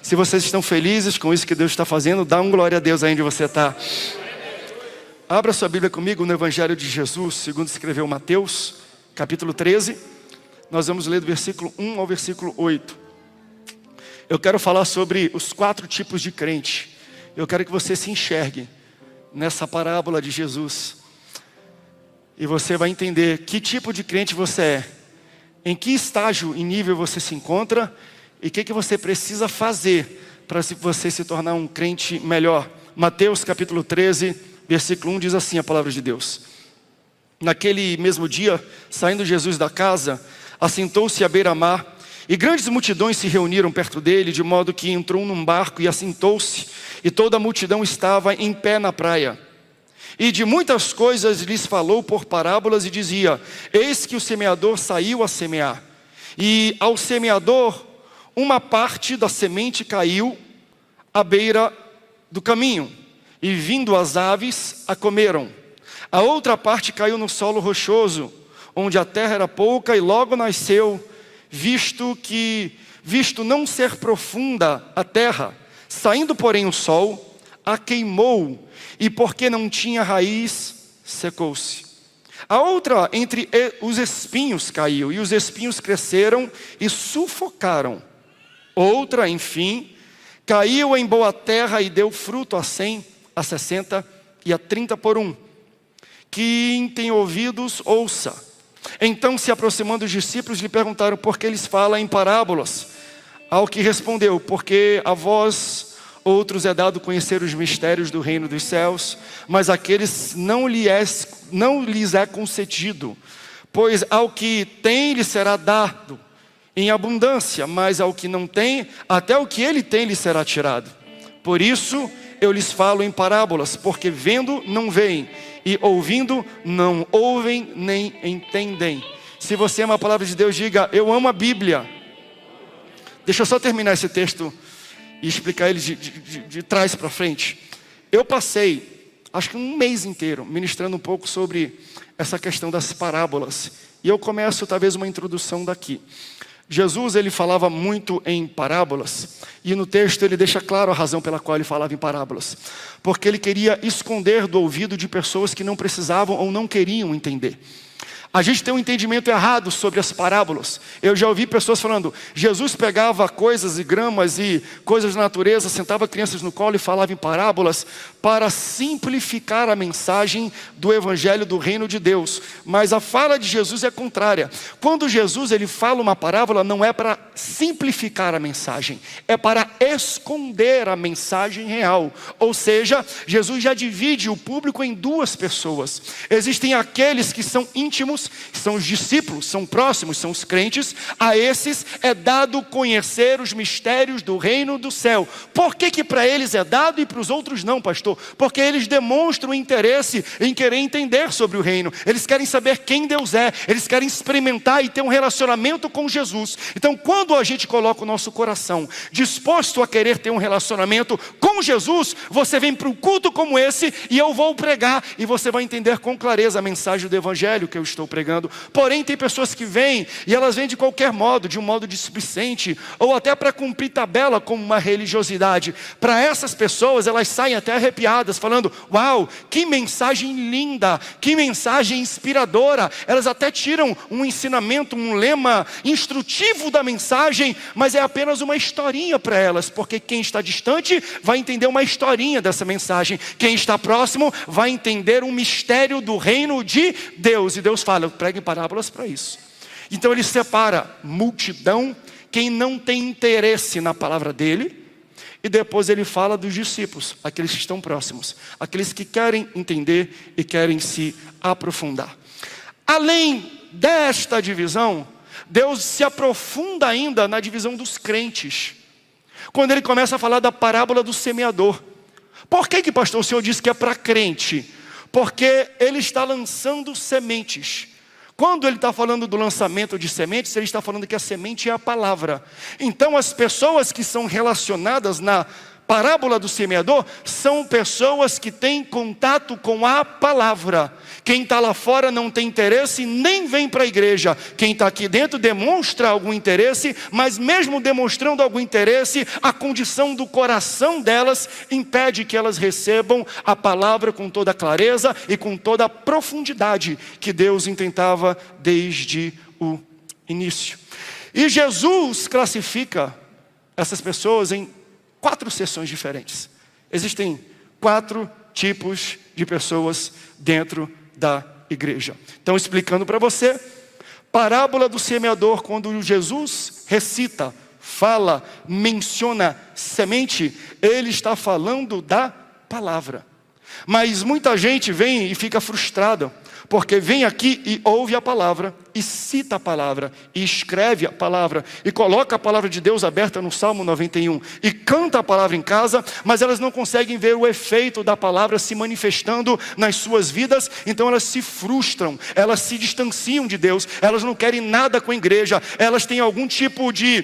Se vocês estão felizes com isso que Deus está fazendo, dá um glória a Deus aí onde você está. Abra sua Bíblia comigo no Evangelho de Jesus, segundo escreveu Mateus, capítulo 13. Nós vamos ler do versículo 1 ao versículo 8. Eu quero falar sobre os 4 tipos de crente. Eu quero que você se enxergue nessa parábola de Jesus. E você vai entender que tipo de crente você é, em que estágio e nível você se encontra e o que você precisa fazer para você se tornar um crente melhor. Mateus capítulo 13, versículo 1 diz assim a palavra de Deus. Naquele mesmo dia, saindo Jesus da casa, assentou-se à beira-mar, e grandes multidões se reuniram perto dele, de modo que entrou num barco e assentou-se, e toda a multidão estava em pé na praia. E de muitas coisas lhes falou por parábolas e dizia: eis que o semeador saiu a semear. E ao semeador, uma parte da semente caiu à beira do caminho, e vindo as aves, a comeram. A outra parte caiu no solo rochoso, onde a terra era pouca, e logo nasceu, visto não ser profunda a terra. Saindo, porém, o sol, a queimou, e porque não tinha raiz, secou-se. A outra entre os espinhos caiu, e os espinhos cresceram e sufocaram. Outra, enfim, caiu em boa terra e deu fruto a 100, a 60 e a 30 por 1. Quem tem ouvidos, ouça. Então, se aproximando os discípulos, lhe perguntaram por que eles falam em parábolas. Ao que respondeu: porque a vós outros é dado conhecer os mistérios do reino dos céus, mas aqueles não lhes é concedido. Pois ao que tem lhe será dado em abundância, mas ao que não tem, até o que ele tem lhe será tirado. Por isso eu lhes falo em parábolas, porque vendo não veem, e ouvindo não ouvem nem entendem. Se você ama a palavra de Deus, diga: eu amo a Bíblia. Deixa eu só terminar esse texto e explicar ele de trás para frente. Eu passei, acho que um mês inteiro, ministrando um pouco sobre essa questão das parábolas. E eu começo talvez uma introdução daqui. Jesus, ele falava muito em parábolas, e no texto ele deixa claro a razão pela qual ele falava em parábolas. Porque ele queria esconder do ouvido de pessoas que não precisavam ou não queriam entender. A gente tem um entendimento errado sobre as parábolas. Eu já ouvi pessoas falando: Jesus pegava coisas e gramas e coisas da natureza, sentava crianças no colo e falava em parábolas para simplificar a mensagem do evangelho do reino de Deus. Mas a fala de Jesus é contrária. Quando Jesus ele fala uma parábola, não é para simplificar a mensagem, é para esconder a mensagem real. Ou seja, Jesus já divide o público em 2 pessoas. Existem aqueles que são íntimos, são os discípulos, são próximos, são os crentes. A esses é dado conhecer os mistérios do reino do céu. Por que para eles é dado e para os outros não, pastor? Porque eles demonstram interesse em querer entender sobre o reino. Eles querem saber quem Deus é, eles querem experimentar e ter um relacionamento com Jesus. Então, quando a gente coloca o nosso coração disposto a querer ter um relacionamento com Jesus, você vem para um culto como esse e eu vou pregar, e você vai entender com clareza a mensagem do evangelho que eu estou pregando. Porém, tem pessoas que vêm e elas vêm de qualquer modo, de um modo displicente, ou até para cumprir tabela como uma religiosidade. Para essas pessoas, elas saem até arrepiadas, falando: uau, que mensagem linda, que mensagem inspiradora. Elas até tiram um ensinamento, um lema instrutivo da mensagem, mas é apenas uma historinha para elas, porque quem está distante vai entender uma historinha dessa mensagem, quem está próximo vai entender um mistério do reino de Deus. E Deus fala: eu prego em parábolas para isso. Então ele separa multidão, quem não tem interesse na palavra dele, e depois ele fala dos discípulos, aqueles que estão próximos, aqueles que querem entender e querem se aprofundar. Além desta divisão, Deus se aprofunda ainda na divisão dos crentes, quando ele começa a falar da parábola do semeador. Por que pastor, o senhor disse que é para crente? Porque ele está lançando sementes. Quando ele está falando do lançamento de sementes, ele está falando que a semente é a palavra. Então as pessoas que são relacionadas na parábola do semeador são pessoas que têm contato com a palavra. Quem está lá fora não tem interesse, nem vem para a igreja. Quem está aqui dentro demonstra algum interesse, mas mesmo demonstrando algum interesse, a condição do coração delas impede que elas recebam a palavra com toda a clareza e com toda a profundidade que Deus intentava desde o início. E Jesus classifica essas pessoas em 4 seções diferentes. Existem 4 tipos de pessoas dentro da igreja. Então, explicando para você, parábola do semeador, quando Jesus recita, fala, menciona semente, ele está falando da palavra. Mas muita gente vem e fica frustrada, porque vem aqui e ouve a palavra, e cita a palavra, e escreve a palavra, e coloca a palavra de Deus aberta no Salmo 91, e canta a palavra em casa, mas elas não conseguem ver o efeito da palavra se manifestando nas suas vidas, então elas se frustram, elas se distanciam de Deus, elas não querem nada com a igreja, elas têm algum tipo de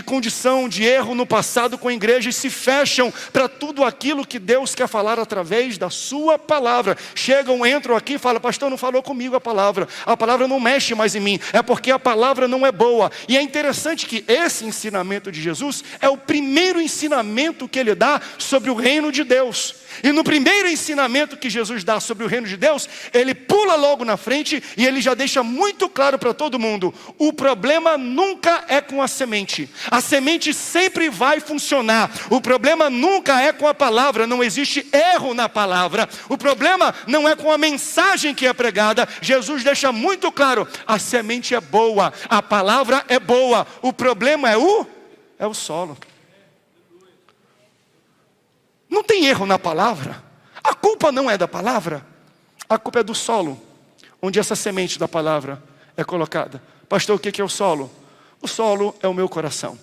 condição, de erro no passado com a igreja, e se fecham para tudo aquilo que Deus quer falar através da sua palavra. Chegam, entram aqui e falam: pastor, não falou comigo a palavra não mexe mais em mim, é porque a palavra não é boa. E é interessante que esse ensinamento de Jesus é o primeiro ensinamento que ele dá sobre o reino de Deus. E no primeiro ensinamento que Jesus dá sobre o reino de Deus, ele pula logo na frente e ele já deixa muito claro para todo mundo: o problema nunca é com a semente sempre vai funcionar, o problema nunca é com a palavra, não existe erro na palavra, o problema não é com a mensagem que é pregada. Jesus deixa muito claro: a semente é boa, a palavra é boa, o problema é o solo. Não tem erro na palavra. A culpa não é da palavra, a culpa é do solo, onde essa semente da palavra é colocada. Pastor, o que é o solo? O solo é o meu coração,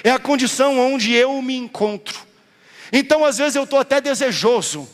é a condição onde eu me encontro. Então às vezes eu estou até desejoso,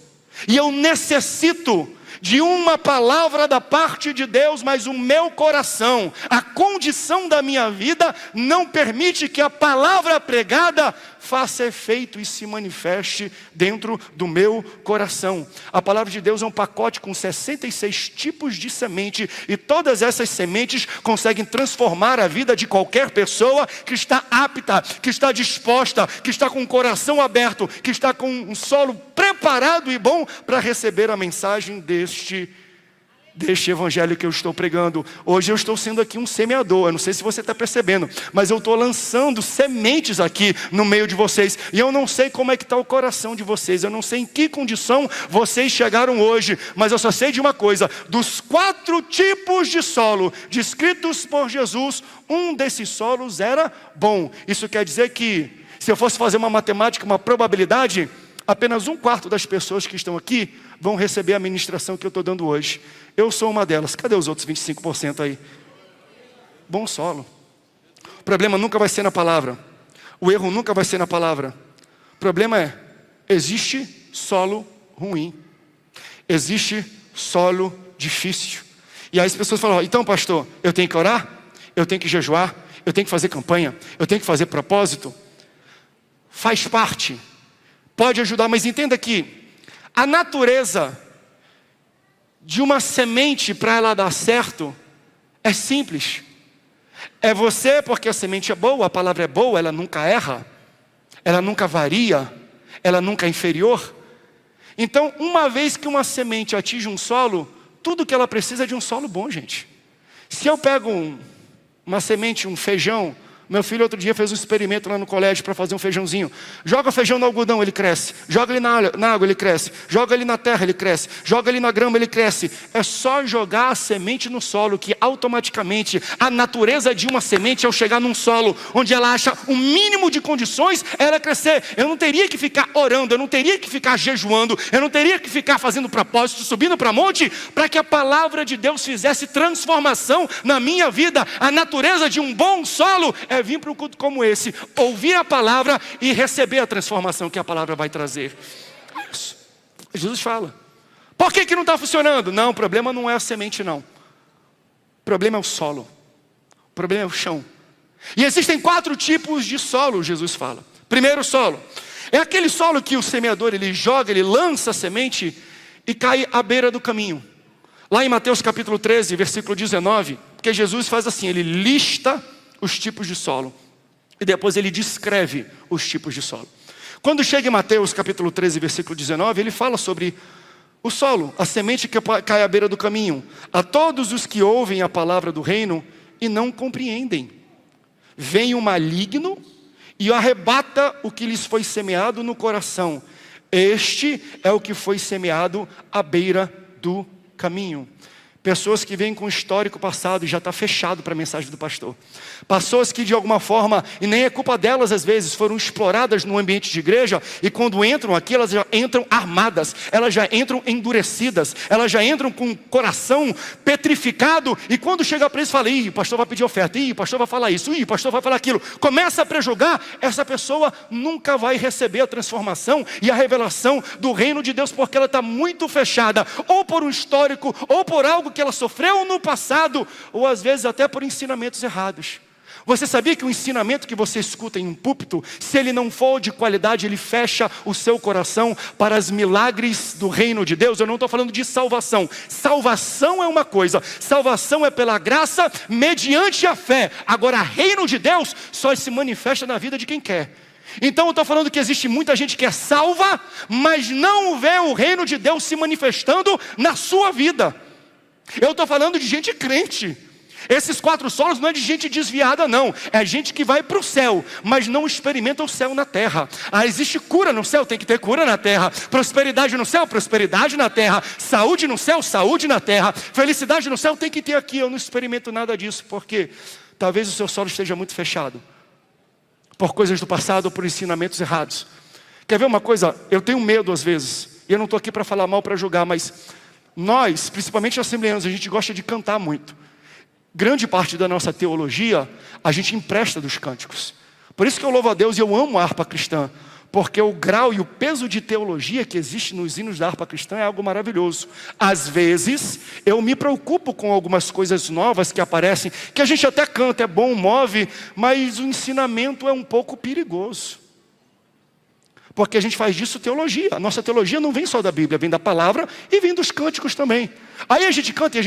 e eu necessito de uma palavra da parte de Deus, mas o meu coração, a condição da minha vida, não permite que a palavra pregada faça efeito e se manifeste dentro do meu coração. A palavra de Deus é um pacote com 66 tipos de semente, e todas essas sementes conseguem transformar a vida de qualquer pessoa que está apta, que está disposta, que está com o coração aberto, que está com um solo preparado e bom para receber a mensagem deste evangelho que eu estou pregando. Hoje eu estou sendo aqui um semeador, eu não sei se você está percebendo, mas eu estou lançando sementes aqui no meio de vocês, e eu não sei como é que está o coração de vocês, eu não sei em que condição vocês chegaram hoje, mas eu só sei de uma coisa: dos 4 tipos de solo descritos por Jesus, um desses solos era bom. Isso quer dizer que, se eu fosse fazer uma matemática, uma probabilidade, apenas 1/4 das pessoas que estão aqui vão receber a ministração que eu estou dando hoje. Eu sou uma delas. Cadê os outros 25% aí? Bom solo. O problema nunca vai ser na palavra, o erro nunca vai ser na palavra. O problema é: existe solo ruim, existe solo difícil. E aí as pessoas falam: então pastor, eu tenho que orar, eu tenho que jejuar, eu tenho que fazer campanha, eu tenho que fazer propósito. Faz parte, pode ajudar, mas entenda que a natureza de uma semente, para ela dar certo, é simples. É você, porque a semente é boa, a palavra é boa, ela nunca erra, ela nunca varia, ela nunca é inferior. Então, uma vez que uma semente atinge um solo, tudo que ela precisa é de um solo bom, gente. Se eu pego uma semente, um feijão, meu filho outro dia fez um experimento lá no colégio para fazer um feijãozinho. Joga o feijão no algodão, ele cresce. Joga ele na água, ele cresce. Joga ele na terra, ele cresce. Joga ele na grama, ele cresce. É só jogar a semente no solo, que automaticamente a natureza de uma semente, ao chegar num solo onde ela acha o mínimo de condições, ela crescer. Eu não teria que ficar orando, eu não teria que ficar jejuando, eu não teria que ficar fazendo propósito, subindo para monte, para que a palavra de Deus fizesse transformação na minha vida. A natureza de um bom solo é vir para um culto como esse, ouvir a palavra e receber a transformação que a palavra vai trazer. Isso. Jesus fala. Por que não está funcionando? Não, o problema não é a semente, não. O problema é o solo. O problema é o chão. E existem 4 tipos de solo, Jesus fala. Primeiro solo É aquele solo que o semeador, ele joga, ele lança a semente e cai à beira do caminho. Lá em Mateus capítulo 13, versículo 19, porque Jesus faz assim, ele lista os tipos de solo. E depois ele descreve os tipos de solo. Quando chega em Mateus capítulo 13, versículo 19, ele fala sobre o solo, a semente que cai à beira do caminho. A todos os que ouvem a palavra do reino e não compreendem. Vem o maligno e arrebata o que lhes foi semeado no coração. Este é o que foi semeado à beira do caminho. Pessoas que vêm com histórico passado e já está fechado para a mensagem do pastor. Pessoas que de alguma forma, e nem é culpa delas às vezes, foram exploradas no ambiente de igreja e quando entram aqui, elas já entram armadas, elas já entram endurecidas, elas já entram com o coração petrificado e quando chega para eles fala, ih, o pastor vai pedir oferta, ih, o pastor vai falar isso, ih, o pastor vai falar aquilo. Começa a prejulgar, essa pessoa nunca vai receber a transformação e a revelação do reino de Deus porque ela está muito fechada, ou por um histórico, ou por algo que ela sofreu no passado, ou às vezes até por ensinamentos errados. Você sabia que o ensinamento que você escuta em um púlpito, se ele não for de qualidade, ele fecha o seu coração para os milagres do reino de Deus? Eu não estou falando de salvação. Salvação é uma coisa, salvação é pela graça, mediante a fé. Agora, reino de Deus só se manifesta na vida de quem quer. Então eu estou falando que existe muita gente que é salva, mas não vê o reino de Deus se manifestando na sua vida. Eu estou falando de gente crente. Esses 4 solos não é de gente desviada não. É gente que vai para o céu, mas não experimenta o céu na terra. Existe cura no céu, tem que ter cura na terra. Prosperidade no céu, prosperidade na terra. Saúde no céu, saúde na terra. Felicidade no céu tem que ter aqui. Eu não experimento nada disso, porque talvez o seu solo esteja muito fechado. Por coisas do passado ou por ensinamentos errados. Quer ver uma coisa? Eu tenho medo às vezes. E eu não estou aqui para falar mal, para julgar, mas nós, principalmente assembleanos, a gente gosta de cantar muito. Grande parte da nossa teologia, a gente empresta dos cânticos. Por isso que eu louvo a Deus e eu amo a harpa cristã. Porque o grau e o peso de teologia que existe nos hinos da harpa cristã é algo maravilhoso. Às vezes, eu me preocupo com algumas coisas novas que aparecem, que a gente até canta, é bom, move, mas o ensinamento é um pouco perigoso. Porque a gente faz disso teologia. A nossa teologia não vem só da Bíblia, vem da palavra e vem dos cânticos também. Aí a gente canta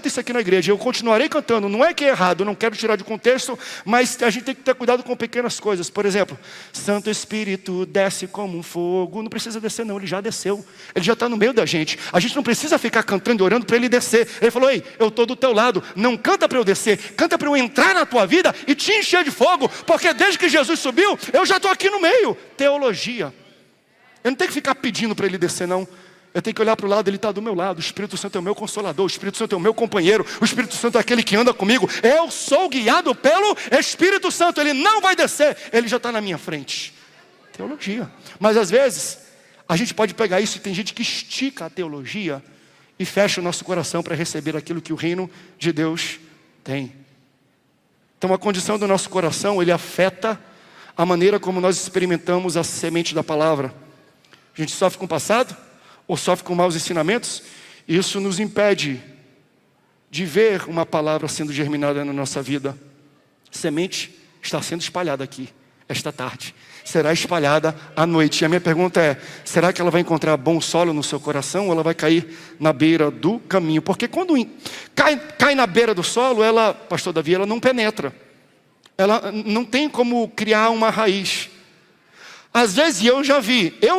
isso aqui na igreja. Eu continuarei cantando, não é que é errado, eu não quero tirar de contexto, mas a gente tem que ter cuidado com pequenas coisas. Por exemplo, Santo Espírito desce como um fogo. Não precisa descer não, ele já desceu. Ele já está no meio da gente. A gente não precisa ficar cantando e orando para ele descer. Ele falou, ei, eu estou do teu lado. Não canta para eu descer, canta para eu entrar na tua vida e te encher de fogo. Porque desde que Jesus subiu, eu já estou aqui no meio. Teologia. Eu não tenho que ficar pedindo para ele descer não. Eu tenho que olhar para o lado, ele está do meu lado. O Espírito Santo é o meu consolador, o Espírito Santo é o meu companheiro, o Espírito Santo é aquele que anda comigo. Eu sou guiado pelo Espírito Santo, ele não vai descer, ele já está na minha frente. Teologia. Mas às vezes, a gente pode pegar isso e tem gente que estica a teologia e fecha o nosso coração para receber aquilo que o reino de Deus tem. Então a condição do nosso coração, ele afeta a maneira como nós experimentamos a semente da palavra. A gente sofre com o passado, ou sofre com maus ensinamentos, e isso nos impede de ver uma palavra sendo germinada na nossa vida. Semente está sendo espalhada aqui, esta tarde. Será espalhada à noite. E a minha pergunta é, será que ela vai encontrar bom solo no seu coração, ou ela vai cair na beira do caminho? Porque quando cai na beira do solo, ela, pastor Davi, ela não penetra. Ela não tem como criar uma raiz. Às vezes eu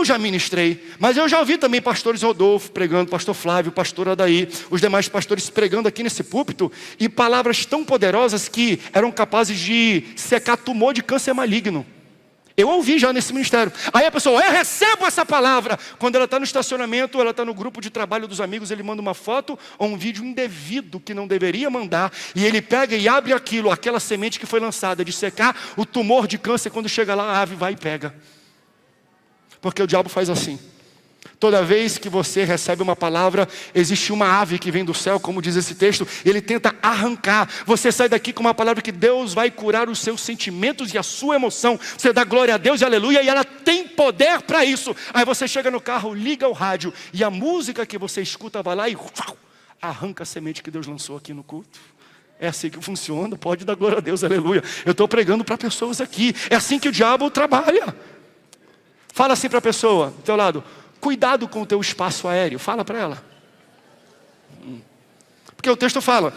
já ministrei, mas eu já ouvi também pastores Rodolfo pregando, pastor Flávio, pastor Adaí, os demais pastores pregando aqui nesse púlpito, e palavras tão poderosas que eram capazes de secar tumor de câncer maligno. Eu ouvi já nesse ministério. Aí a pessoa, eu recebo essa palavra. Quando ela está no estacionamento, ela está no grupo de trabalho dos amigos, ele manda uma foto ou um vídeo indevido que não deveria mandar, e ele pega e abre aquela semente que foi lançada, de secar o tumor de câncer. Quando chega lá, a ave vai e pega. Porque o diabo faz assim. Toda vez que você recebe uma palavra, existe uma ave que vem do céu, como diz esse texto, ele tenta arrancar. Você sai daqui com uma palavra que Deus vai curar os seus sentimentos e a sua emoção. Você dá glória a Deus e aleluia, e ela tem poder para isso. Aí você chega no carro, liga o rádio, e a música que você escuta vai lá e arranca a semente que Deus lançou aqui no culto. É assim que funciona, pode dar glória a Deus, aleluia. Eu estou pregando para pessoas aqui, é assim que o diabo trabalha. Fala assim para a pessoa do teu lado: cuidado com o teu espaço aéreo. Fala para ela. Porque o texto fala: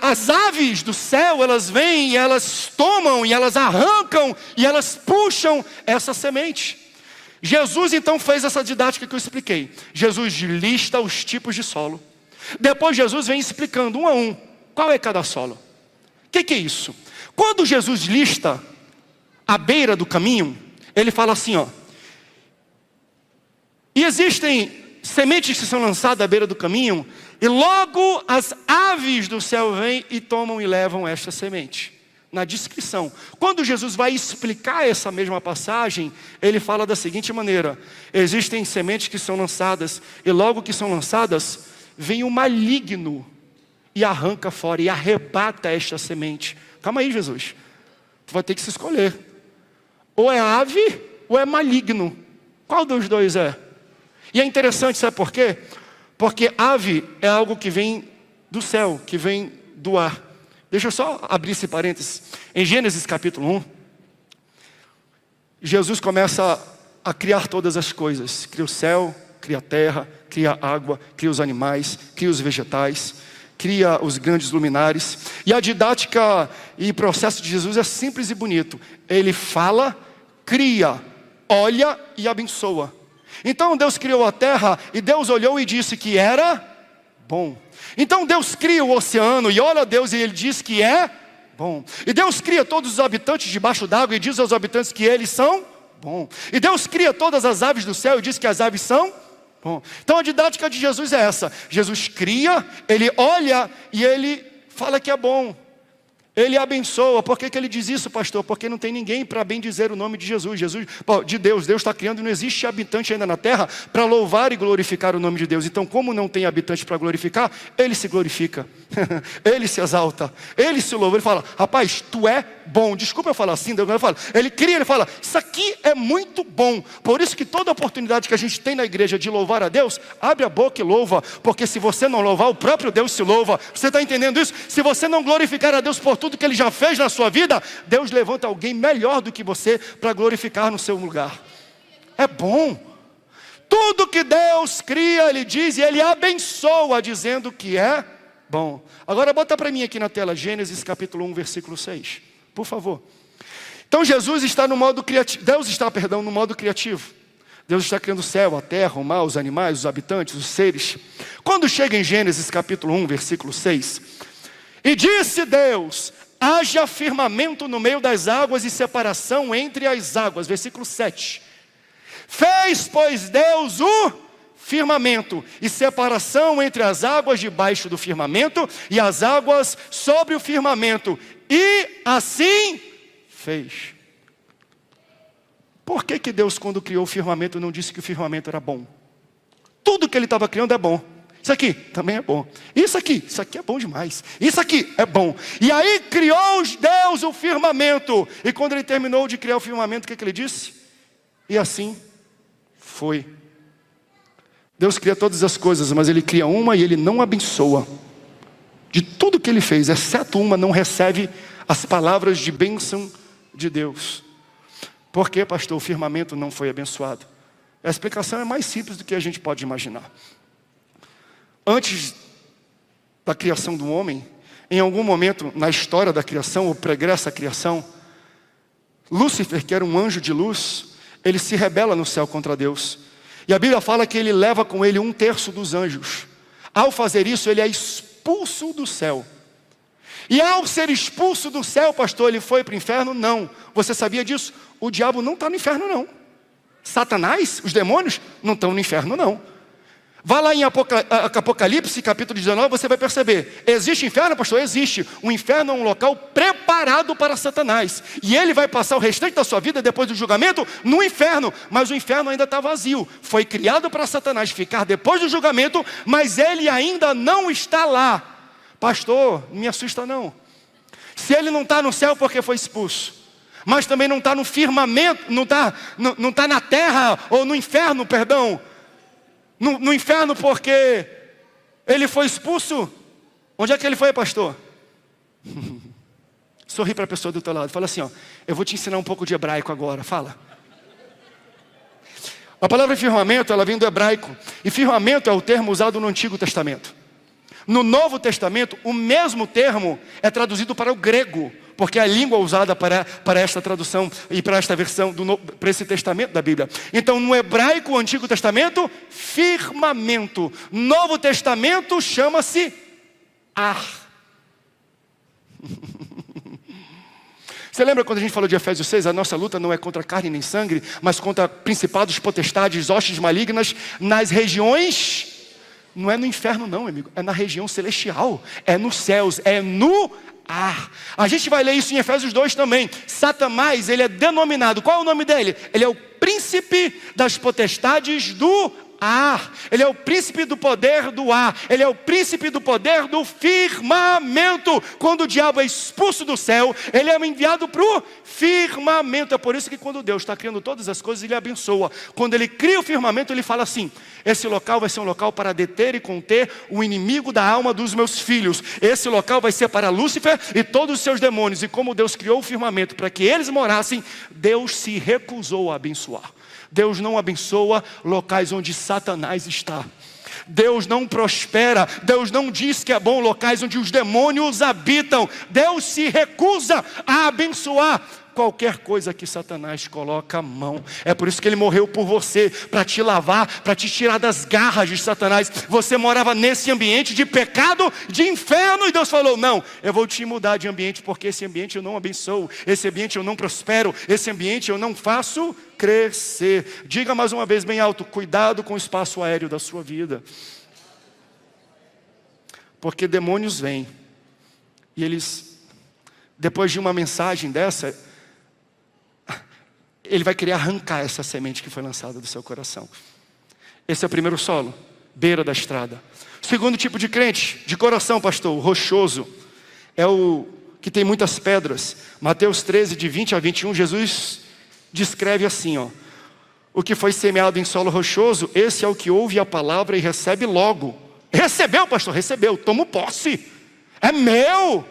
as aves do céu, elas vêm e elas tomam e elas arrancam e elas puxam essa semente. Jesus então fez essa didática que eu expliquei. Jesus lista os tipos de solo. Depois Jesus vem explicando um a um qual é cada solo. O que é isso? Quando Jesus lista a beira do caminho, ele fala assim, ó: e existem sementes que são lançadas à beira do caminho, e logo as aves do céu vêm e tomam e levam esta semente. Na descrição. Quando Jesus vai explicar essa mesma passagem, ele fala da seguinte maneira: existem sementes que são lançadas, e logo que são lançadas, vem o maligno e arranca fora e arrebata esta semente. Calma aí, Jesus. Tu vai ter que se escolher. Ou é ave, ou é maligno. Qual dos dois é? E é interessante, sabe por quê? Porque ave é algo que vem do céu, que vem do ar. Deixa eu só abrir esse parênteses. Em Gênesis capítulo 1, Jesus começa a criar todas as coisas. Cria o céu, cria a terra, cria a água, cria os animais, cria os vegetais, cria os grandes luminares. E a didática e processo de Jesus é simples e bonito. Ele fala, cria, olha e abençoa. Então Deus criou a terra e Deus olhou e disse que era bom. Então Deus cria o oceano e olha a Deus e Ele diz que é bom. E Deus cria todos os habitantes debaixo d'água e diz aos habitantes que eles são bom. E Deus cria todas as aves do céu e diz que as aves são bom. Então a didática de Jesus é essa: Jesus cria, Ele olha e Ele fala que é bom. Ele abençoa. Por que ele diz isso, pastor? Porque não tem ninguém para bem dizer o nome de Jesus. De Deus está criando e não existe habitante ainda na terra para louvar e glorificar o nome de Deus. Então, como não tem habitante para glorificar, Ele se glorifica. Ele se exalta. Ele se louva. Ele fala: rapaz, tu é bom. Desculpa eu falar assim. Ele cria, ele fala: isso aqui é muito bom. Por isso que toda oportunidade que a gente tem na igreja de louvar a Deus, abre a boca e louva. Porque se você não louvar, o próprio Deus se louva. Você está entendendo isso? Se você não glorificar a Deus por tudo que Ele já fez na sua vida, Deus levanta alguém melhor do que você para glorificar no seu lugar. É bom. Tudo que Deus cria, Ele diz e Ele abençoa, dizendo que é bom. Agora bota para mim aqui na tela Gênesis capítulo 1, versículo 6, por favor. Então Jesus está no modo criativo. Deus está no modo criativo. Deus está criando o céu, a terra, o mar, os animais, os habitantes, os seres. Quando chega em Gênesis capítulo 1, versículo 6, e disse Deus: haja firmamento no meio das águas e separação entre as águas. Versículo 7. Fez, pois, Deus o firmamento e separação entre as águas debaixo do firmamento e as águas sobre o firmamento. E assim fez. Por que Deus, quando criou o firmamento, não disse que o firmamento era bom? Tudo que Ele estava criando é bom. Isso aqui também é bom. Isso aqui é bom demais. Isso aqui é bom. E aí criou Deus o firmamento. E quando Ele terminou de criar o firmamento, o que Ele disse? E assim foi. Deus cria todas as coisas, mas Ele cria uma e Ele não abençoa. De tudo que Ele fez, exceto uma, não recebe as palavras de bênção de Deus. Por que, pastor, o firmamento não foi abençoado? A explicação é mais simples do que a gente pode imaginar. Antes da criação do homem, em algum momento na história da criação, ou pregressa criação, Lúcifer, que era um anjo de luz, ele se rebela no céu contra Deus. E a Bíblia fala que ele leva com ele 1/3 dos anjos. Ao fazer isso, ele é expulso do céu. E ao ser expulso do céu, pastor, ele foi para o inferno? Não. Você sabia disso? O diabo não está no inferno, não. Satanás, os demônios, não estão no inferno, não. Vá lá em Apocalipse, capítulo 19, você vai perceber. Existe inferno, pastor? Existe. O inferno é um local preparado para Satanás. E ele vai passar o restante da sua vida, depois do julgamento, no inferno. Mas o inferno ainda está vazio. Foi criado para Satanás ficar depois do julgamento, mas ele ainda não está lá. Pastor, não me assusta não. Se ele não está no céu porque foi expulso, mas também não está no firmamento, não está na terra, ou no inferno, perdão. No inferno porque ele foi expulso. Onde é que ele foi, pastor? Sorri para a pessoa do teu lado. Fala assim, ó: eu vou te ensinar um pouco de hebraico agora. Fala. A palavra firmamento, ela vem do hebraico. E firmamento é o termo usado no Antigo Testamento. No Novo Testamento, o mesmo termo é traduzido para o grego, porque é a língua usada para esta tradução e para esta versão, para esse testamento da Bíblia. Então, no hebraico, o Antigo Testamento, firmamento. Novo Testamento chama-se ar. Você lembra quando a gente falou de Efésios 6? A nossa luta não é contra carne nem sangue, mas contra principados, potestades, hostes malignas nas regiões. Não é no inferno não, amigo, é na região celestial, é nos céus, é no ar. A gente vai ler isso em Efésios 2 também. Satanás, ele é denominado, qual é o nome dele? Ele é o príncipe das potestades do ar. Ele é o príncipe do poder do ar. Ele é o príncipe do poder do firmamento. Quando o diabo é expulso do céu, ele é enviado para o firmamento. É por isso que quando Deus está criando todas as coisas, ele abençoa. Quando ele cria o firmamento, ele fala assim: esse local vai ser um local para deter e conter o inimigo da alma dos meus filhos. Esse local vai ser para Lúcifer e todos os seus demônios. E como Deus criou o firmamento para que eles morassem, Deus se recusou a abençoar. Deus não abençoa locais onde Satanás está. Deus não prospera. Deus não diz que é bom locais onde os demônios habitam. Deus se recusa a abençoar qualquer coisa que Satanás coloca a mão. É por isso que ele morreu por você, para te lavar, para te tirar das garras de Satanás. Você morava nesse ambiente de pecado, de inferno, e Deus falou: não, eu vou te mudar de ambiente, porque esse ambiente eu não abençoo, esse ambiente eu não prospero, esse ambiente eu não faço crescer. Diga mais uma vez bem alto: cuidado com o espaço aéreo da sua vida, porque demônios vêm e eles, depois de uma mensagem dessa, ele vai querer arrancar essa semente que foi lançada do seu coração. Esse é o primeiro solo, beira da estrada. Segundo tipo de crente, de coração, pastor, o rochoso, é o que tem muitas pedras. Mateus 13, de 20 a 21, Jesus descreve assim, ó: o que foi semeado em solo rochoso, esse é o que ouve a palavra e recebe logo. Recebeu, pastor? Recebeu, tomo posse, é meu,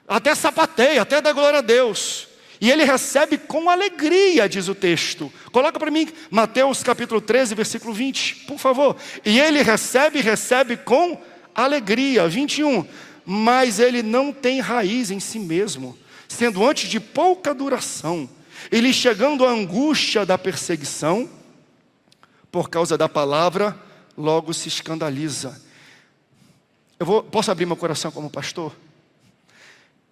até sapateia, até dá glória a Deus. E ele recebe com alegria, diz o texto. Coloca para mim Mateus capítulo 13, versículo 20, por favor. E ele recebe com alegria. 21. Mas ele não tem raiz em si mesmo, sendo antes de pouca duração. Ele chegando à angústia da perseguição, por causa da palavra, logo se escandaliza. Posso abrir meu coração como pastor?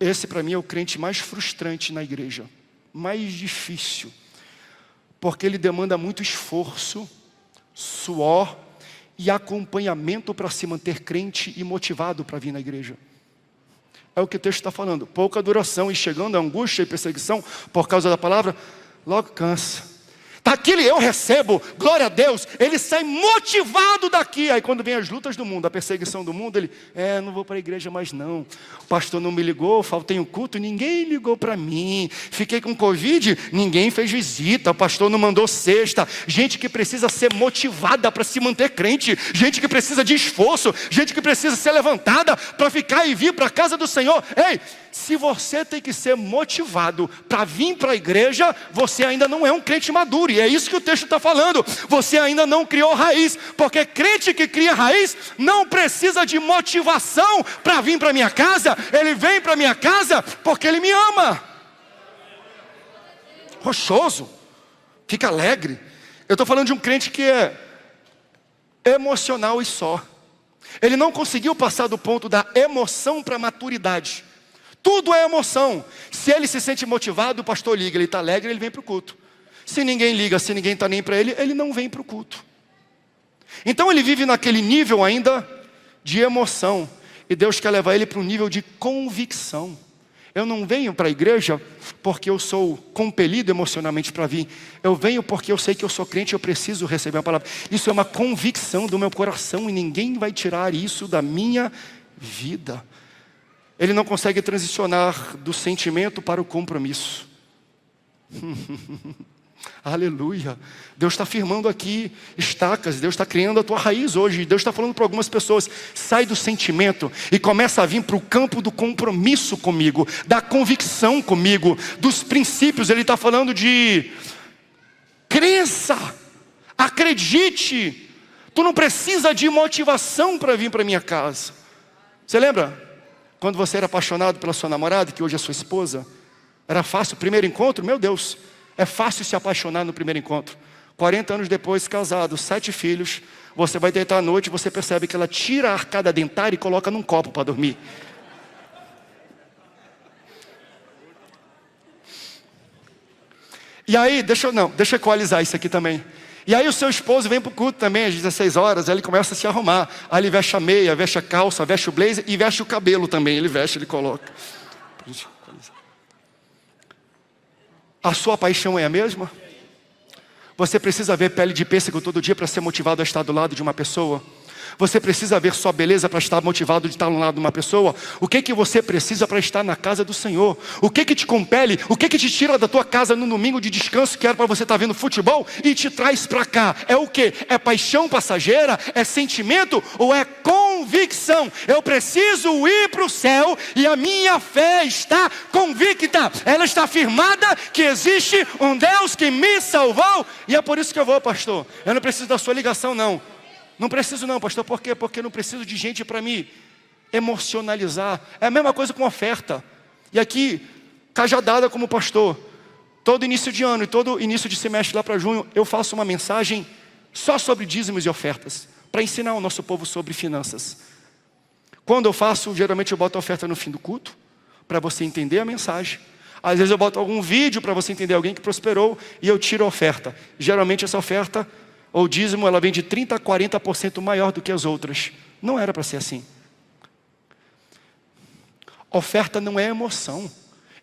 Esse para mim é o crente mais frustrante na igreja, mais difícil, porque ele demanda muito esforço, suor e acompanhamento para se manter crente e motivado para vir na igreja. É o que o texto está falando: pouca duração, e chegando a angústia e perseguição por causa da palavra, logo cansa. Daquele eu recebo, glória a Deus, ele sai motivado daqui. Aí quando vem as lutas do mundo, a perseguição do mundo, ele: não vou para a igreja mais não. O pastor não me ligou, faltei um culto, ninguém ligou para mim. Fiquei com Covid, ninguém fez visita, o pastor não mandou cesta. Gente que precisa ser motivada para se manter crente, gente que precisa de esforço, gente que precisa ser levantada para ficar e vir para a casa do Senhor. Ei, se você tem que ser motivado para vir para a igreja, você ainda não é um crente maduro. E é isso que o texto está falando. Você ainda não criou raiz. Porque crente que cria raiz não precisa de motivação para vir para minha casa. Ele vem para minha casa porque ele me ama. Rochoso, fica alegre. Eu estou falando de um crente que é emocional e só. Ele não conseguiu passar do ponto da emoção para a maturidade. Tudo é emoção. Se ele se sente motivado, o pastor liga, ele está alegre, ele vem para o culto. Se ninguém liga, se ninguém está nem para ele, ele não vem para o culto. Então ele vive naquele nível ainda de emoção. E Deus quer levar ele para um nível de convicção. Eu não venho para a igreja porque eu sou compelido emocionalmente para vir. Eu venho porque eu sei que eu sou crente e eu preciso receber a palavra. Isso é uma convicção do meu coração e ninguém vai tirar isso da minha vida. Ele não consegue transicionar do sentimento para o compromisso. Aleluia. Deus está firmando aqui estacas. Deus está criando a tua raiz hoje. Deus está falando para algumas pessoas: sai do sentimento e começa a vir para o campo do compromisso comigo, da convicção comigo, dos princípios. Ele está falando de crença. acredite, tu não precisa de motivação para vir para minha casa. Você lembra? Quando você era apaixonado pela sua namorada, que hoje é sua esposa, era fácil, primeiro encontro, meu Deus, é fácil se apaixonar no primeiro encontro. 40 anos depois, casado, 7 filhos, você vai deitar à noite e você percebe que ela tira a arcada dentária e coloca num copo para dormir. E aí, deixa eu equalizar isso aqui também. E aí o seu esposo vem para o culto também, às 16 horas, aí ele começa a se arrumar. Aí ele veste a meia, veste a calça, veste o blazer e veste o cabelo também. Ele veste, ele coloca. A sua paixão é a mesma? Você precisa ver pele de pêssego todo dia para ser motivado a estar do lado de uma pessoa? Você precisa ver sua beleza para estar motivado de estar ao lado de uma pessoa? O que você precisa para estar na casa do Senhor? O que te compele? O que te tira da tua casa no domingo de descanso, que era para você estar vendo futebol, e te traz para cá? É o quê? É paixão passageira? É sentimento? Ou é convicção? Eu preciso ir para o céu e a minha fé está convicta. Ela está firmada que existe um Deus que me salvou. E é por isso que eu vou, pastor. Eu não preciso da sua ligação, não. Não preciso não, pastor. Por quê? Porque eu não preciso de gente para me emocionalizar. É a mesma coisa com oferta. E aqui, cajadada como pastor, todo início de ano e todo início de semestre lá para junho, eu faço uma mensagem só sobre dízimos e ofertas, para ensinar o nosso povo sobre finanças. Quando eu faço, geralmente eu boto a oferta no fim do culto, para você entender a mensagem. Às vezes eu boto algum vídeo para você entender alguém que prosperou e eu tiro a oferta. Geralmente essa oferta, ou dízimo, ela vem de 30% a 40% maior do que as outras. Não era para ser assim. Oferta não é emoção.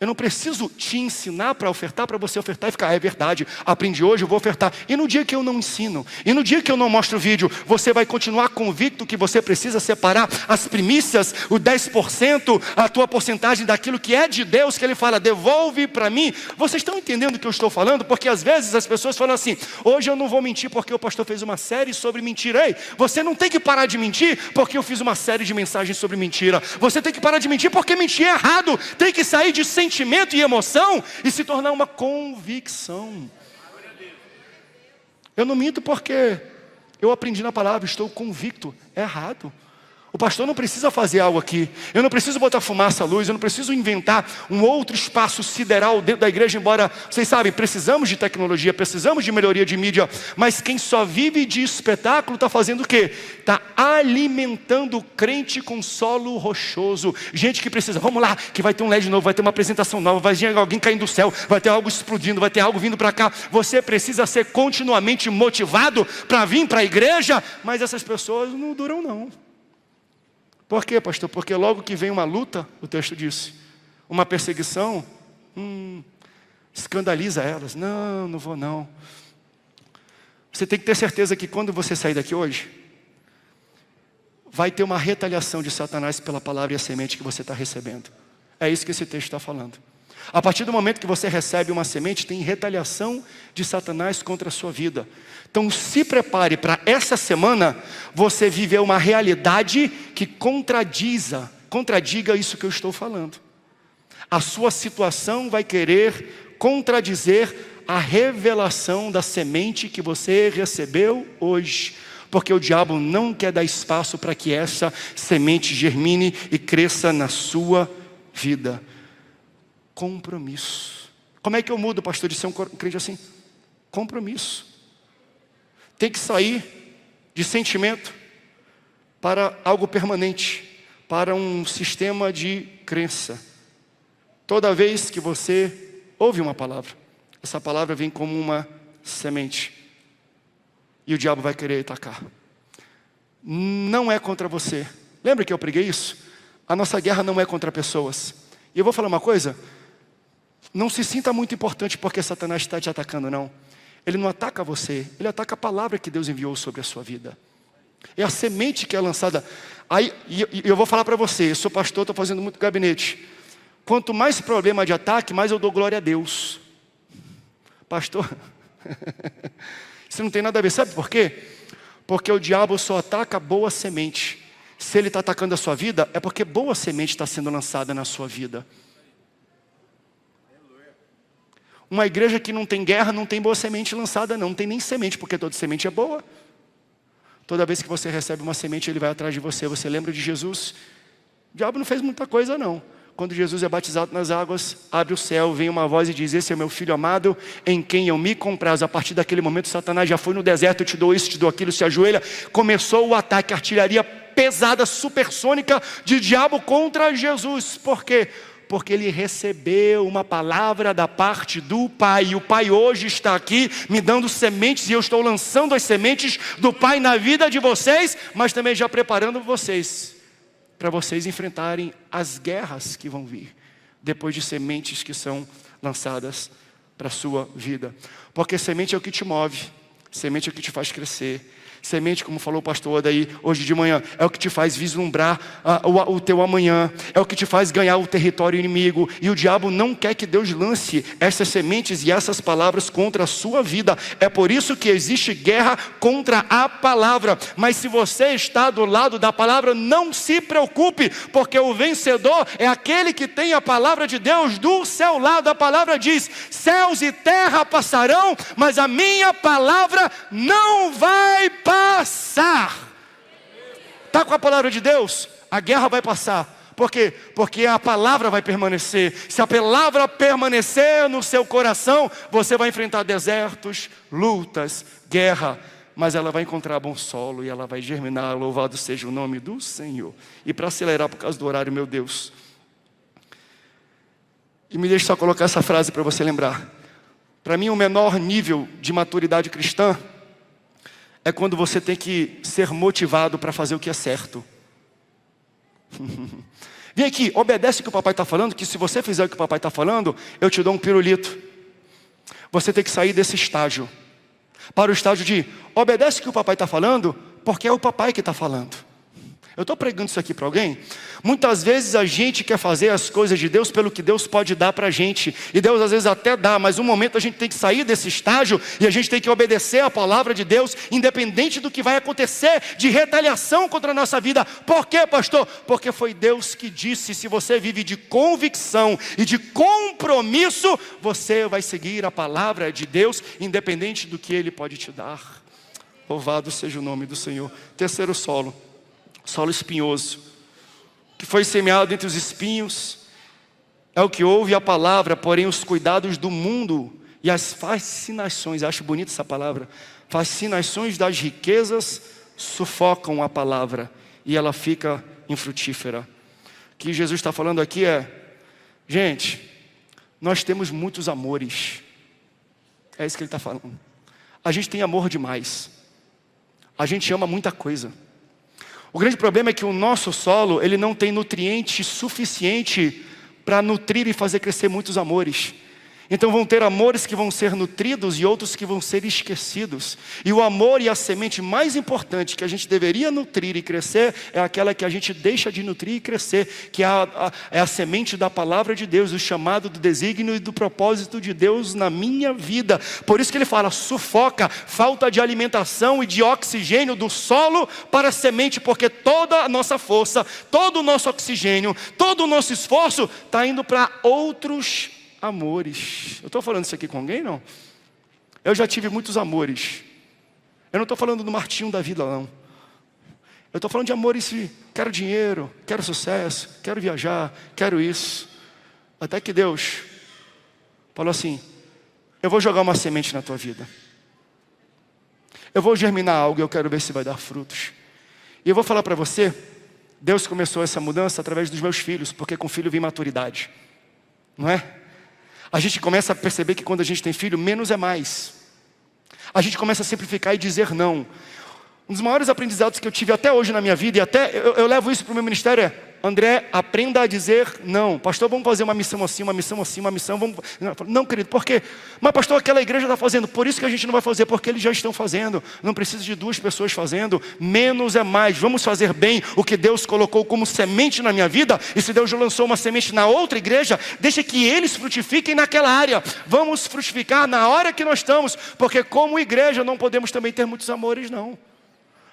Eu não preciso te ensinar para ofertar, para você ofertar e ficar, é verdade, aprendi hoje, eu vou ofertar. E no dia que eu não ensino, e no dia que eu não mostro o vídeo, você vai continuar convicto que você precisa separar as primícias, o 10%, a tua porcentagem daquilo que é de Deus, que Ele fala, devolve para mim. Vocês estão entendendo o que eu estou falando? Porque às vezes as pessoas falam assim, hoje eu não vou mentir porque o pastor fez uma série sobre mentira. Ei, você não tem que parar de mentir porque eu fiz uma série de mensagens sobre mentira. Você tem que parar de mentir porque mentir é errado. Tem que sair de sentimento e emoção e se tornar uma convicção. Eu não minto porque eu aprendi na palavra, estou convicto. É errado. O pastor não precisa fazer algo aqui. Eu não preciso botar fumaça à luz. Eu não preciso inventar um outro espaço sideral dentro da igreja. Embora, vocês sabem, precisamos de tecnologia, precisamos de melhoria de mídia. Mas quem só vive de espetáculo está fazendo o quê? Está alimentando o crente com solo rochoso. Gente que precisa, vamos lá, que vai ter um LED novo, vai ter uma apresentação nova, vai vir alguém caindo do céu, vai ter algo explodindo, vai ter algo vindo para cá. Você precisa ser continuamente motivado para vir para a igreja. Mas essas pessoas não duram não. Por quê, pastor? Porque logo que vem uma luta, o texto disse, uma perseguição, escandaliza elas. Não, não vou não. Você tem que ter certeza que quando você sair daqui hoje, vai ter uma retaliação de Satanás pela palavra e a semente que você está recebendo. É isso que esse texto está falando. A partir do momento que você recebe uma semente, tem retaliação de Satanás contra a sua vida. Então se prepare para essa semana, você viver uma realidade que contradiga isso que eu estou falando. A sua situação vai querer contradizer a revelação da semente que você recebeu hoje. Porque o diabo não quer dar espaço para que essa semente germine e cresça na sua vida. Compromisso. Como é que eu mudo, pastor, de ser um crente assim? Compromisso. Tem que sair de sentimento para algo permanente, para um sistema de crença. Toda vez que você ouve uma palavra, essa palavra vem como uma semente. E o diabo vai querer atacar. Não é contra você. Lembra que eu preguei isso? A nossa guerra não é contra pessoas. E eu vou falar uma coisa. Não se sinta muito importante porque Satanás está te atacando, não. Ele não ataca você, ele ataca a palavra que Deus enviou sobre a sua vida. É a semente que é lançada. Aí, e eu vou falar para você, eu sou pastor, estou fazendo muito gabinete. Quanto mais problema de ataque, mais eu dou glória a Deus. Pastor, isso não tem nada a ver, sabe por quê? Porque o diabo só ataca boa semente. Se ele está atacando a sua vida, é porque boa semente está sendo lançada na sua vida. Uma igreja que não tem guerra, não tem boa semente lançada não tem nem semente, porque toda semente é boa. Toda vez que você recebe uma semente, ele vai atrás de você. Você lembra de Jesus? O diabo não fez muita coisa não. Quando Jesus é batizado nas águas, abre o céu, vem uma voz e diz: esse é meu filho amado, em quem eu me comprazo. A partir daquele momento, Satanás já foi no deserto: eu te dou isso, te dou aquilo, se ajoelha. Começou o ataque, a artilharia pesada, supersônica de diabo contra Jesus. Por quê? Porque ele recebeu uma palavra da parte do Pai. E o Pai hoje está aqui me dando sementes, e eu estou lançando as sementes do Pai na vida de vocês, mas também já preparando vocês para vocês enfrentarem as guerras que vão vir, depois de sementes que são lançadas para a sua vida. Porque semente é o que te move, semente é o que te faz crescer. Semente, como falou o pastor Odaí hoje de manhã, é o que te faz vislumbrar o teu amanhã, é o que te faz ganhar o território inimigo. E o diabo não quer que Deus lance essas sementes e essas palavras contra a sua vida. É por isso que existe guerra contra a palavra. Mas se você está do lado da palavra, não se preocupe, porque o vencedor é aquele que tem a palavra de Deus do seu lado. A palavra diz: céus e terra passarão, mas a minha palavra não vai passar. Está com a palavra de Deus? A guerra vai passar. Por quê? Porque a palavra vai permanecer. Se a palavra permanecer no seu coração, você vai enfrentar desertos, lutas, guerra, mas ela vai encontrar bom solo e ela vai germinar. Louvado seja o nome do Senhor. E para acelerar por causa do horário, meu Deus, e me deixe só colocar essa frase para você lembrar. Para mim, o menor nível de maturidade cristã é quando você tem que ser motivado para fazer o que é certo. Vem aqui, obedece o que o papai está falando, que se você fizer o que o papai está falando, eu te dou um pirulito. Você tem que sair desse estágio para o estágio de obedece o que o papai está falando, porque é o papai que está falando. Eu estou pregando isso aqui para alguém? Muitas vezes a gente quer fazer as coisas de Deus pelo que Deus pode dar para a gente. E Deus às vezes até dá, mas um momento a gente tem que sair desse estágio e a gente tem que obedecer a palavra de Deus, independente do que vai acontecer de retaliação contra a nossa vida. Por quê, pastor? Porque foi Deus que disse: se você vive de convicção e de compromisso, você vai seguir a palavra de Deus, independente do que Ele pode te dar. Louvado seja o nome do Senhor. Terceiro solo espinhoso, que foi semeado entre os espinhos, é o que ouve a palavra, porém os cuidados do mundo e as fascinações, acho bonita essa palavra, fascinações das riquezas sufocam a palavra e ela fica infrutífera. O que Jesus está falando aqui é: gente, nós temos muitos amores, é isso que ele está falando. A gente tem amor demais, a gente ama muita coisa. O grande problema é que o nosso solo, ele não tem nutriente suficiente para nutrir e fazer crescer muitos amores. Então vão ter amores que vão ser nutridos e outros que vão ser esquecidos. E o amor e a semente mais importante que a gente deveria nutrir e crescer é aquela que a gente deixa de nutrir e crescer, que é a semente da palavra de Deus, o chamado do desígnio e do propósito de Deus na minha vida. Por isso que ele fala: sufoca, falta de alimentação e de oxigênio do solo para a semente, porque toda a nossa força, todo o nosso oxigênio, todo o nosso esforço está indo para outros amores. Eu estou falando isso aqui com alguém, não? Eu já tive muitos amores. Eu não estou falando do Martinho da vida, não. Eu estou falando de amores de quero dinheiro, quero sucesso, quero viajar, quero isso. Até que Deus falou assim: eu vou jogar uma semente na tua vida. Eu vou germinar algo e eu quero ver se vai dar frutos. E eu vou falar para você, Deus começou essa mudança através dos meus filhos, porque com filho vem maturidade. Não é? A gente começa a perceber que quando a gente tem filho, menos é mais. A gente começa a simplificar e dizer não. Um dos maiores aprendizados que eu tive até hoje na minha vida, e até eu levo isso para o meu ministério, é: André, aprenda a dizer não. Pastor, vamos fazer uma missão assim, uma missão assim, uma missão. Vamos... Não, querido, por quê? Mas pastor, aquela igreja está fazendo. Por isso que a gente não vai fazer, porque eles já estão fazendo. Não precisa de 2 pessoas fazendo. Menos é mais. Vamos fazer bem o que Deus colocou como semente na minha vida. E se Deus já lançou uma semente na outra igreja, deixa que eles frutifiquem naquela área. Vamos frutificar na hora que nós estamos. Porque como igreja não podemos também ter muitos amores, não.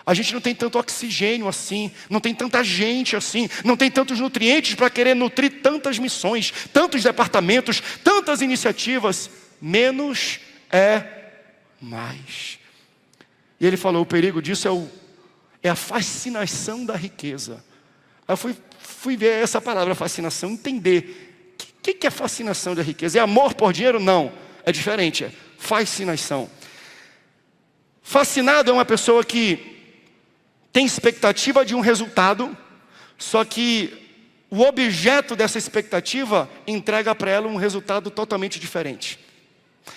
A gente não tem tanto oxigênio assim, não tem tanta gente assim, não tem tantos nutrientes para querer nutrir tantas missões, tantos departamentos, tantas iniciativas. menos é mais. E ele falou, o perigo disso é a fascinação da riqueza. Aí eu fui ver essa palavra fascinação, entender. O que é fascinação da riqueza? É amor por dinheiro? Não, é diferente, é fascinação. Fascinado é uma pessoa que tem expectativa de um resultado, só que o objeto dessa expectativa entrega para ela um resultado totalmente diferente.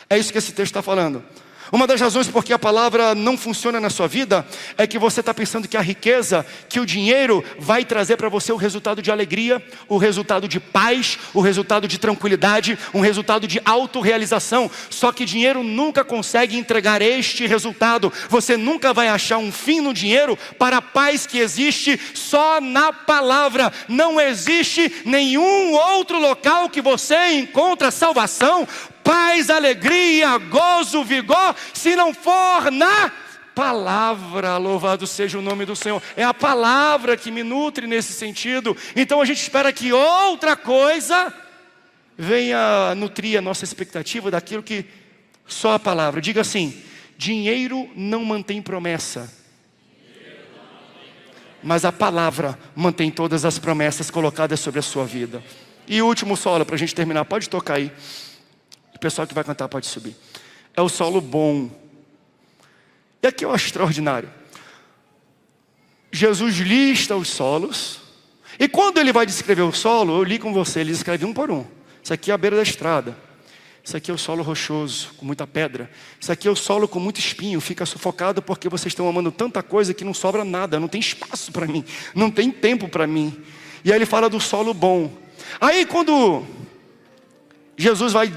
É isso que esse texto está falando. Uma das razões por que a palavra não funciona na sua vida é que você está pensando que a riqueza, que o dinheiro vai trazer para você o resultado de alegria, o resultado de paz, o resultado de tranquilidade, um resultado de autorrealização. Só que dinheiro nunca consegue entregar este resultado. Você nunca vai achar um fim no dinheiro para a paz que existe só na palavra. Não existe nenhum outro local que você encontra salvação, paz, alegria, gozo, vigor, se não for na palavra. Louvado seja o nome do Senhor. É a palavra que me nutre nesse sentido. Então a gente espera que outra coisa venha nutrir a nossa expectativa daquilo que só a palavra. Diga assim: dinheiro não mantém promessa, mas a palavra mantém todas as promessas colocadas sobre a sua vida. E o último solo, para a gente terminar, pode tocar aí. O pessoal que vai cantar pode subir. É o solo bom. E aqui eu acho extraordinário. Jesus lista os solos. E quando ele vai descrever o solo, eu li com você, ele descreve um por um. Isso aqui é a beira da estrada. Isso aqui é o solo rochoso, com muita pedra. Isso aqui é o solo com muito espinho, fica sufocado porque vocês estão amando tanta coisa que não sobra nada, não tem espaço para mim, não tem tempo para mim. E aí ele fala do solo bom. Aí quando Jesus vai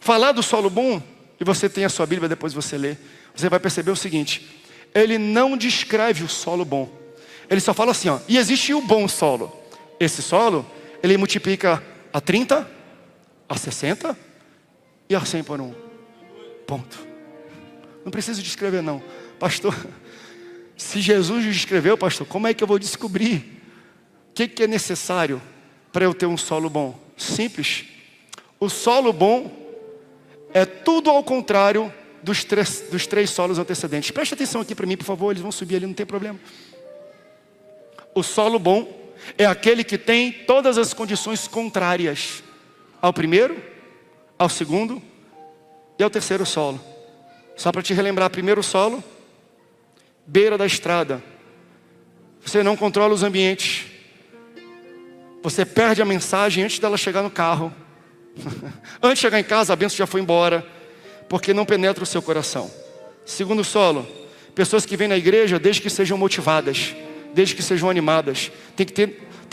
falar do solo bom, e você tem a sua Bíblia, depois você lê, você vai perceber o seguinte: ele não descreve o solo bom, ele só fala assim, ó, e existe o bom solo. Esse solo, ele multiplica a 30, a 60 e a 100 por um. Ponto. Não preciso descrever não. Pastor, se Jesus descreveu, pastor, como é que eu vou descobrir o que é necessário para eu ter um solo bom? Simples. O solo bom é tudo ao contrário dos três solos antecedentes. Preste atenção aqui para mim, por favor. Eles vão subir ali, não tem problema. O solo bom é aquele que tem todas as condições contrárias ao primeiro, ao segundo e ao terceiro solo. Só para te relembrar: primeiro solo, beira da estrada. Você não controla os ambientes. Você perde a mensagem antes dela chegar no carro. Antes de chegar em casa, a bênção já foi embora, porque não penetra o seu coração. Segundo solo, pessoas que vêm na igreja desde que sejam motivadas, desde que sejam animadas. Tem que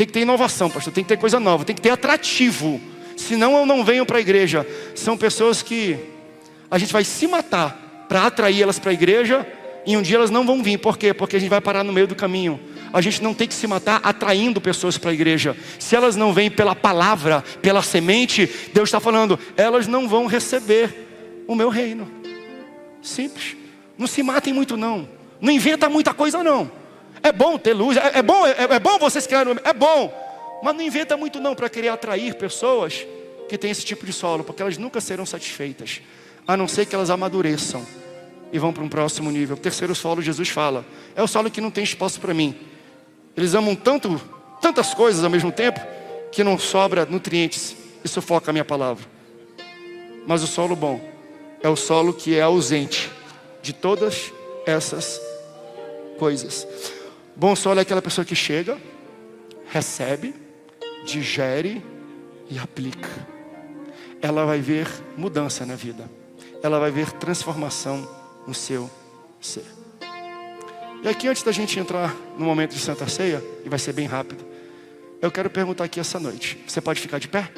ter inovação, pastor, tem que ter coisa nova, tem que ter atrativo. Senão eu não venho para a igreja. São pessoas que a gente vai se matar para atrair elas para a igreja, e um dia elas não vão vir. Por quê? Porque a gente vai parar no meio do caminho. A gente não tem que se matar atraindo pessoas para a igreja. Se elas não vêm pela palavra, pela semente, Deus está falando, elas não vão receber o meu reino. Simples. Não se matem muito não. Não inventa muita coisa não. É bom ter luz, é bom vocês criarem, é bom. Mas não inventa muito não para querer atrair pessoas que têm esse tipo de solo, porque elas nunca serão satisfeitas, a não ser que elas amadureçam e vão para um próximo nível. O terceiro solo, Jesus fala, é o solo que não tem espaço para mim. Eles amam tantas coisas ao mesmo tempo, que não sobra nutrientes e sufoca a minha palavra. Mas o solo bom é o solo que é ausente de todas essas coisas. Bom solo é aquela pessoa que chega, recebe, digere e aplica. Ela vai ver mudança na vida. Ela vai ver transformação no seu ser. E aqui, antes da gente entrar no momento de Santa Ceia, e vai ser bem rápido, eu quero perguntar aqui essa noite. Você pode ficar de pé?